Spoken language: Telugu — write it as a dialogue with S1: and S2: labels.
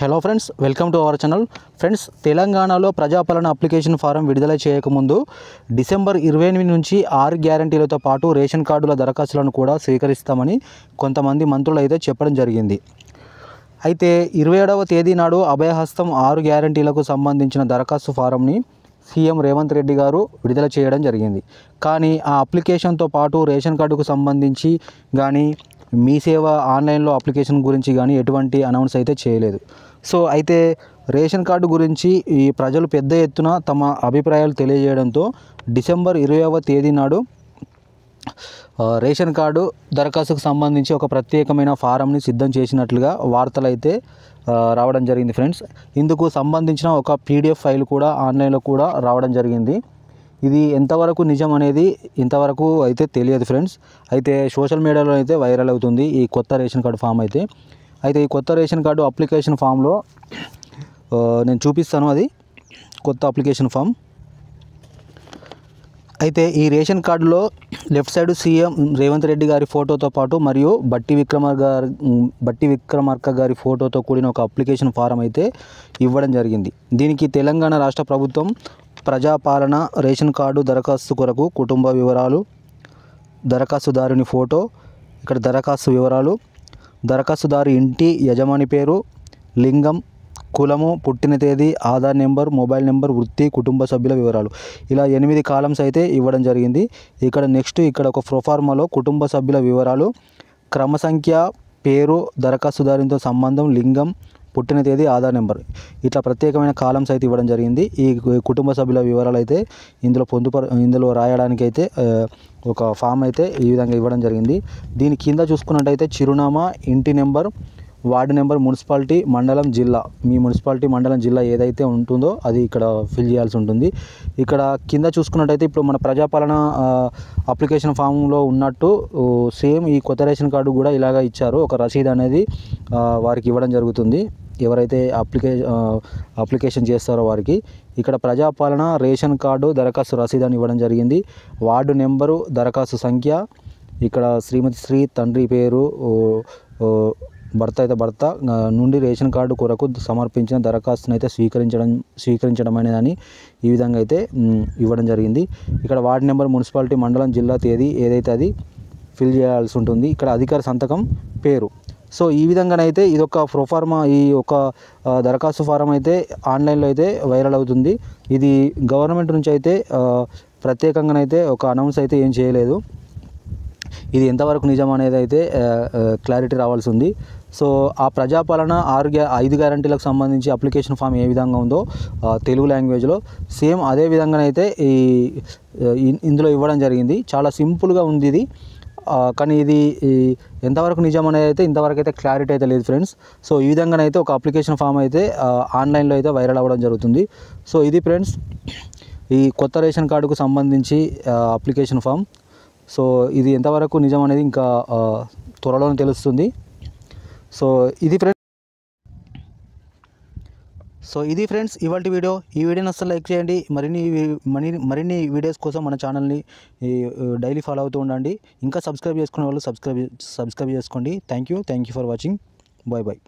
S1: Hello friends, welcome to our channel. Friends, తెలంగాణలో ప్రజాపాలన అప్లికేషన్ ఫారం విడుదల చేయకముందు డిసెంబర్ 28 నుంచి 6 గ్యారంటీలతో పాటు రేషన్ కార్డుల దరఖాస్తులను కూడా స్వీకరిస్తామని కొంతమంది మంత్రులు అయితే చెప్పడం జరిగింది. అయితే 27వ తేదీ నాడు అభయహస్తం 6 గ్యారంటీలకు సంబంధించిన దరఖాస్తు ఫారంని సీఎం రేవంత్ రెడ్డి గారు విడుదల చేయడం జరిగింది. కానీ ఆ అప్లికేషన్తో పాటు రేషన్ కార్డుకు సంబంధించి కానీ మీ సేవ ఆన్లైన్లో అప్లికేషన్ గురించి కానీ ఎటువంటి అనౌన్స్ అయితే చేయలేదు. సో అయితే రేషన్ కార్డు గురించి ఈ ప్రజలు పెద్ద ఎత్తున తమ అభిప్రాయాలు తెలియజేయడంతో డిసెంబర్ 20వ తేదీ నాడు రేషన్ కార్డు దరఖాస్తుకు సంబంధించి ఒక ప్రత్యేకమైన ఫారంని సిద్ధం చేసినట్లుగా వార్తలు అయితే రావడం జరిగింది. ఫ్రెండ్స్, ఇందుకు సంబంధించిన ఒక పీడిఎఫ్ ఫైల్ కూడా ఆన్లైన్లో కూడా రావడం జరిగింది. ఇది ఎంతవరకు నిజం అనేది ఇంతవరకు అయితే తెలియదు ఫ్రెండ్స్. అయితే సోషల్ మీడియాలో అయితే వైరల్ అవుతుంది ఈ కొత్త రేషన్ కార్డు ఫామ్ అయితే. ఈ కొత్త రేషన్ కార్డు అప్లికేషన్ ఫామ్లో నేను చూపిస్తాను. అది కొత్త అప్లికేషన్ ఫామ్. అయితే ఈ రేషన్ కార్డులో left side CM Revanth Reddy గారి ఫోటోతో పాటు మరియు బట్టి విక్రమార్క గారి ఫోటోతో కూడిన ఒక అప్లికేషన్ ఫారం అయితే ఇవ్వడం జరిగింది. దీనికి తెలంగాణ రాష్ట్ర ప్రభుత్వం ప్రజాపాలన రేషన్ కార్డు దరఖాస్తు కొరకు కుటుంబ వివరాలు, దరఖాస్తుదారుని ఫోటో, ఇక్కడ దరఖాస్తు వివరాలు, దరఖాస్తుదారు ఇంటి యజమాని పేరు, లింగం, కులము, పుట్టిన తేదీ, ఆధార్ నెంబర్, మొబైల్ నెంబర్, వృత్తి, కుటుంబ సభ్యుల వివరాలు, ఇలా 8 కాలమ్స్ అయితే ఇవ్వడం జరిగింది. ఇక్కడ ఒక ప్రొఫార్మాలో కుటుంబ సభ్యుల వివరాలు, క్రమ సంఖ్య, పేరు, దరఖాస్తుదారునితో సంబంధం, లింగం, పుట్టిన తేదీ, ఆధార్ నెంబర్, ఇట్లా ప్రత్యేకమైన కాలమ్స్ అయితే ఇవ్వడం జరిగింది. ఈ కుటుంబ సభ్యుల వివరాలు అయితే ఇందులో రాయడానికి అయితే ఒక ఫామ్ అయితే ఈ విధంగా ఇవ్వడం జరిగింది. దీని కింద చూసుకున్నట్టయితే చిరునామా, ఇంటి నెంబర్, వార్డు నెంబర్, మున్సిపాలిటీ, మండలం, జిల్లా, మీ మున్సిపాలిటీ, మండలం, జిల్లా ఏదైతే ఉంటుందో అది ఇక్కడ ఫిల్ చేయాల్సి ఉంటుంది. ఇక్కడ కింద చూసుకున్నట్టయితే ఇప్పుడు మన ప్రజాపాలన అప్లికేషన్ ఫామ్లో ఉన్నట్టు సేమ్ ఈ కొత్త రేషన్ కార్డు కూడా ఇలాగ ఇచ్చారు. ఒక రసీదు అనేది వారికి ఇవ్వడం జరుగుతుంది. ఎవరైతే అప్లికేషన్ చేస్తారో వారికి ఇక్కడ ప్రజాపాలన రేషన్ కార్డు దరఖాస్తు రసీదు అని ఇవ్వడం జరిగింది. వార్డు నెంబరు, దరఖాస్తు సంఖ్య, ఇక్కడ శ్రీమతి శ్రీ, తండ్రి పేరు, భర్త నుండి రేషన్ కార్డు కొరకు సమర్పించిన దరఖాస్తును అయితే స్వీకరించడం అనేదని ఈ విధంగా అయితే ఇవ్వడం జరిగింది. ఇక్కడ వార్డు నెంబర్, మున్సిపాలిటీ, మండలం, జిల్లా, తేదీ ఏదైతే అది ఫిల్ చేయాల్సి ఉంటుంది. ఇక్కడ అధికార సంతకం, పేరు. సో ఈ విధంగానైతే ఇదొక ప్రొఫార్మా, ఈ ఒక దరఖాస్తు ఫారం అయితే ఆన్లైన్లో అయితే వైరల్ అవుతుంది. ఇది గవర్నమెంట్ నుంచి అయితే ప్రత్యేకంగానైతే ఒక అనౌన్స్ అయితే ఏం చేయలేదు. ఇది ఎంతవరకు నిజం అనేది అయితే క్లారిటీ రావాల్సి ఉంది. సో ఆ ప్రజాపాలన 5 గ్యారంటీలకు సంబంధించి అప్లికేషన్ ఫామ్ ఏ విధంగా ఉందో తెలుగు లాంగ్వేజ్లో సేమ్ అదే విధంగానైతే ఇందులో ఇవ్వడం జరిగింది. చాలా సింపుల్గా ఉంది ఇది. కానీ ఇది ఎంతవరకు నిజం అనేది అయితే ఇంతవరకు అయితే క్లారిటీ అయితే లేదు ఫ్రెండ్స్. సో ఈ విధంగానైతే ఒక అప్లికేషన్ ఫామ్ అయితే ఆన్లైన్లో అయితే వైరల్ అవ్వడం జరుగుతుంది. సో ఇది ఫ్రెండ్స్ ఈ కొత్త రేషన్ కార్డుకు సంబంధించి అప్లికేషన్ ఫామ్. సో ఇది ఎంతవరకు నిజం అనేది ఇంకా త్వరలోనే తెలుస్తుంది. సో ఇది ఫ్రెండ్స్ ఇవాల్టి వీడియో. ఈ వీడియోని అసలు లైక్ చేయండి. మరిన్ని వీడియోస్ కోసం మన ఛానల్ని డైలీ ఫాలో అవుతూ ఉండండి. ఇంకా సబ్స్క్రైబ్ చేసుకునే వాళ్ళు సబ్స్క్రైబ్ చేసుకోండి. Thank you for watching. Bye.